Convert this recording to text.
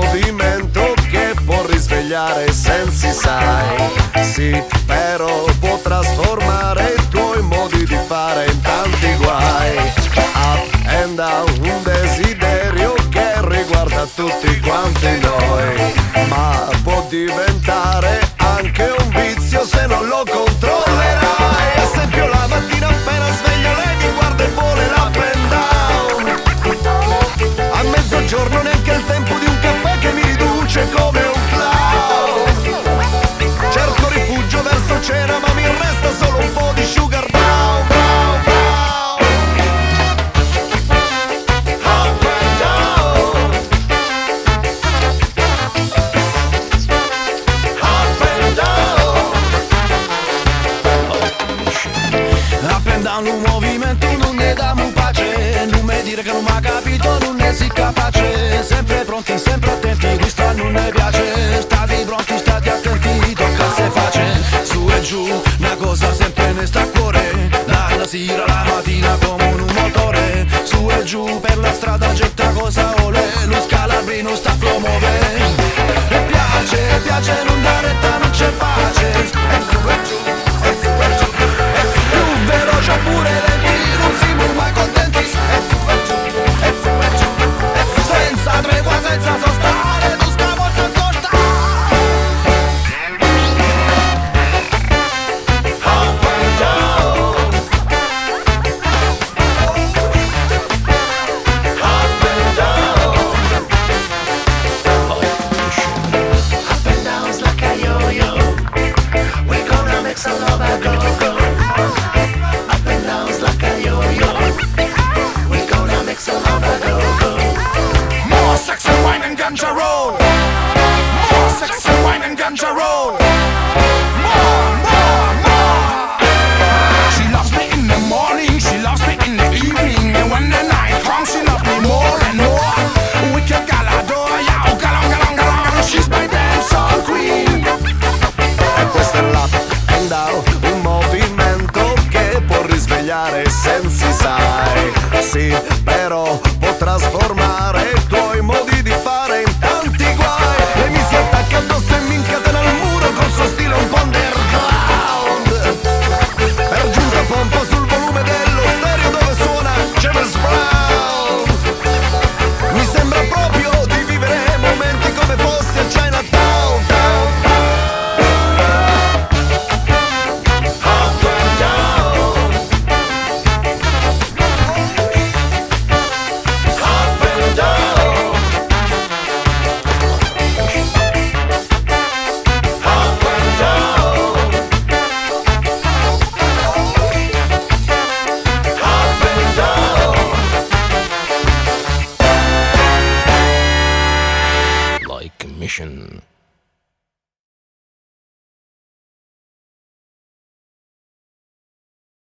movimento che può risvegliare i sensi, sai. Sì, però può trasformare i tuoi modi di fare in tanti guai. Up and down, un desiderio che riguarda tutti quanti noi, ma può diventare anche un vizio se non lo controllerai. Esempio, la mattina appena sveglio lei mi guarda e vuole l'up and down. A mezzogiorno neanche il tempo di un caffè che mi riduce come un clown. Cerco rifugio verso cena ma mi resta solo un po' di sugar brown, brown, brown. Up and down. Up and down. Up and down, un movimento non ne dà mu pace. Non mi dire che non m'ha capito, non ne si capace. Sempre pronti, sempre attenti, questa non ne piace. Stati pronti, stati attenti, tocca se face. Su e giù, una cosa sempre ne sta a cuore. Dalla sera alla mattina come un motore. Su e giù per la strada getta cosa vuole. Lo scalabrino sta a promuovere. E piace, piace non dare retta, non c'è pace. E su e giù, e su e giù, e su più veloce pure lenti, non siamo mai contenti. E su e giù, e su e giù, e su senza tregua, senza sostare, tu scappo a costa. Up and down. Up and down. Up and down's like a yo-yo. We're gonna make some love a go-go. Up and down's like a yo-yo. We're gonna make some love a go-go. More sex and wine and ganja roll. More sex and wine and ganja roll. More, more, more. She loves me in the morning, she loves me in the evening, and when the night comes, she loves me more and more. Wicked galador, yeah, galong, galong, galong. She's my dancehall queen. E questo è l'up and down, un movimento che può risvegliare i sensi, sai. Sì, però può trasformare i tuoi modi di fare in tanti guai. Lei mi si attacca addosso e mi incatena al muro col suo stile un po' underground. Per giunta pompa sul volume dello stereo dove suona James Brown. Mi sembra proprio di vivere momenti come fossi a Chinatown, down, up and down. Up and down. Up and down. Up and down. Like a mission.